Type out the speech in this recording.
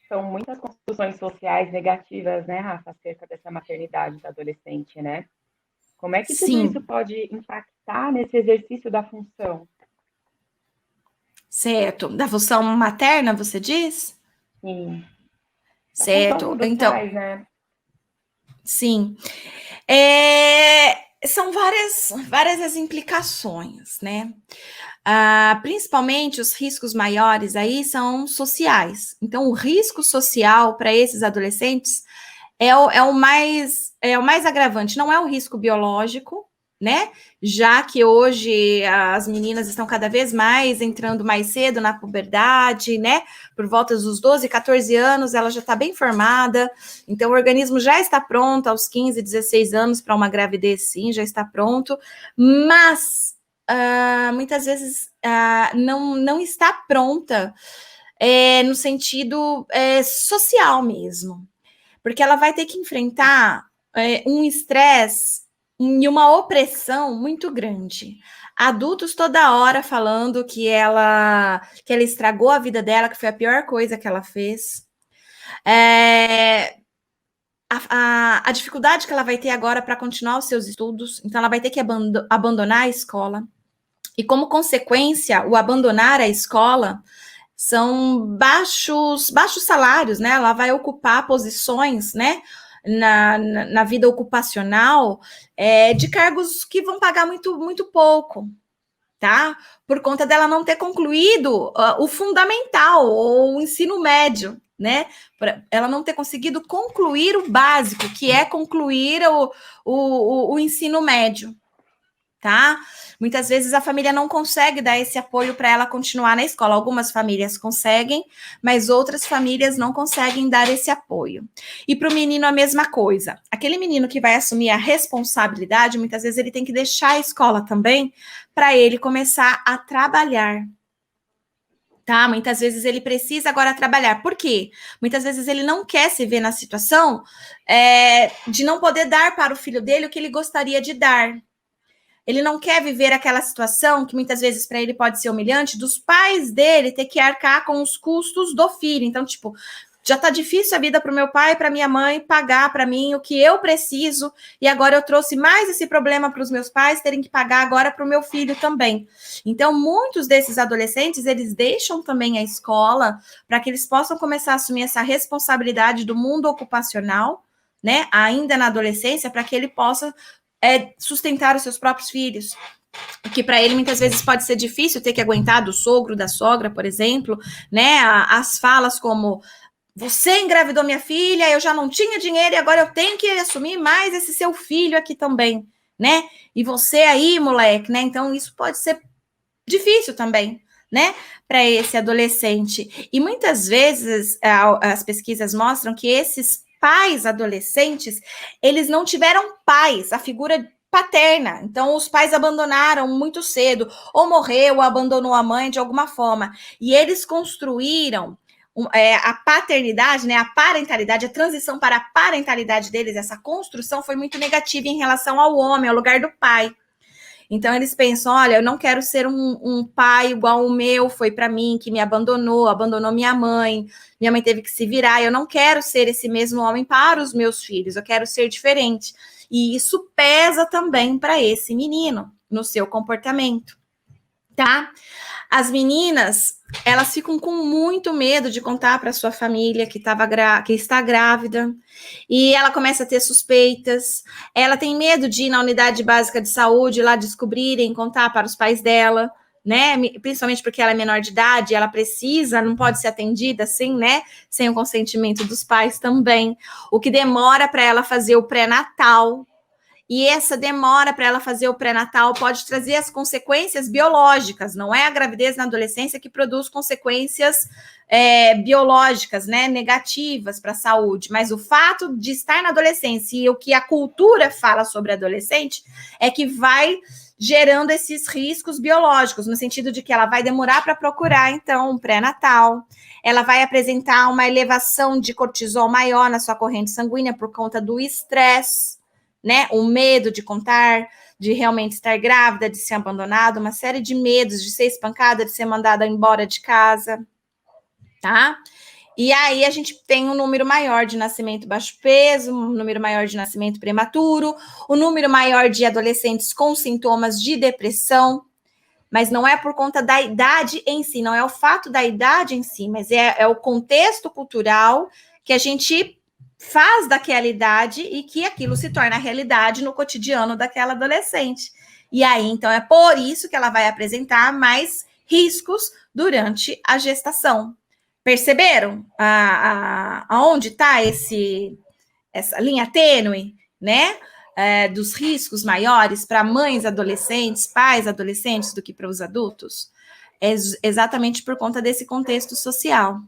São muitas construções sociais negativas, né, Rafa, acerca dessa maternidade da adolescente, né? Como é que tudo isso Sim, pode impactar nesse exercício da função? certo. Da função materna, você diz? Sim, da função Certo. dos Então, pais, né? sim. São várias as implicações, né? Principalmente os riscos maiores aí são sociais. Então, o risco social para esses adolescentes é o mais agravante, não é o risco biológico, né? Já que hoje as meninas estão cada vez mais entrando mais cedo na puberdade, né? Por volta dos 12, 14 anos, ela já está bem formada, então o organismo já está pronto aos 15, 16 anos para uma gravidez, sim, já está pronto, mas muitas vezes não está pronta no sentido social mesmo, porque ela vai ter que enfrentar um estresse e uma opressão muito grande. Adultos toda hora falando que ela estragou a vida dela, que foi a pior coisa que ela fez. É, a dificuldade que ela vai ter agora para continuar os seus estudos, então ela vai ter que abandonar a escola. E como consequência, o abandonar a escola são baixos salários, né? Ela vai ocupar posições, né? Na vida ocupacional de cargos que vão pagar muito pouco, tá? Por conta dela não ter concluído o fundamental ou o ensino médio, né? Ela não ter conseguido concluir o básico, que é concluir o ensino médio, tá? Muitas vezes a família não consegue dar esse apoio para ela continuar na escola. Algumas famílias conseguem, mas outras famílias não conseguem dar esse apoio. E para o menino a mesma coisa. Aquele menino que vai assumir a responsabilidade, muitas vezes ele tem que deixar a escola também para ele começar a trabalhar. Tá? Muitas vezes ele precisa agora trabalhar. Por quê? Muitas vezes ele não quer se ver na situação de não poder dar para o filho dele o que ele gostaria de dar. Ele não quer viver aquela situação que muitas vezes para ele pode ser humilhante, dos pais dele ter que arcar com os custos do filho. Então, tipo, já tá difícil a vida para o meu pai e para minha mãe pagar para mim o que eu preciso, e agora eu trouxe mais esse problema para os meus pais terem que pagar agora para o meu filho também. Então, muitos desses adolescentes, eles deixam também a escola para que eles possam começar a assumir essa responsabilidade do mundo ocupacional, né, ainda na adolescência, para que ele possa sustentar os seus próprios filhos. Que para ele muitas vezes pode ser difícil ter que aguentar do sogro, da sogra, por exemplo, né? As falas como você engravidou minha filha, eu já não tinha dinheiro e agora eu tenho que assumir mais esse seu filho aqui também, né? E você aí, moleque, né? Então isso pode ser difícil também, né? Para esse adolescente. E muitas vezes as pesquisas mostram que esses pais adolescentes, eles não tiveram pais, a figura paterna. Então, os pais abandonaram muito cedo, ou morreu, ou abandonou a mãe de alguma forma. E eles construíram a paternidade, né, a parentalidade, a transição para a parentalidade deles, essa construção foi muito negativa em relação ao homem, ao lugar do pai. Então eles pensam, olha, eu não quero ser um pai igual o meu foi para mim, que me abandonou minha mãe teve que se virar, eu não quero ser esse mesmo homem para os meus filhos, eu quero ser diferente. E isso pesa também para esse menino, no seu comportamento, tá? As meninas, elas ficam com muito medo de contar para sua família que está grávida, e ela começa a ter suspeitas. Ela tem medo de ir na unidade básica de saúde lá descobrirem, contar para os pais dela, né? Principalmente porque ela é menor de idade, ela precisa, não pode ser atendida assim, né? Sem o consentimento dos pais também. O que demora para ela fazer o pré-natal, e essa demora para ela fazer o pré-natal pode trazer as consequências biológicas. Não é a gravidez na adolescência que produz consequências biológicas, né, negativas para a saúde. Mas o fato de estar na adolescência e o que a cultura fala sobre adolescente é que vai gerando esses riscos biológicos, no sentido de que ela vai demorar para procurar, então, um pré-natal. Ela vai apresentar uma elevação de cortisol maior na sua corrente sanguínea por conta do estresse, né? O medo de contar, de realmente estar grávida, de ser abandonada, uma série de medos, de ser espancada, de ser mandada embora de casa, tá? E aí a gente tem um número maior de nascimento baixo peso, um número maior de nascimento prematuro, um número maior de adolescentes com sintomas de depressão, mas não é por conta da idade em si, não é o fato da idade em si, mas é o contexto cultural que a gente faz daquela idade e que aquilo se torna realidade no cotidiano daquela adolescente. E aí, então, é por isso que ela vai apresentar mais riscos durante a gestação. Perceberam aonde está essa linha tênue, né? Dos riscos maiores para mães adolescentes, pais adolescentes, do que para os adultos? É exatamente por conta desse contexto social.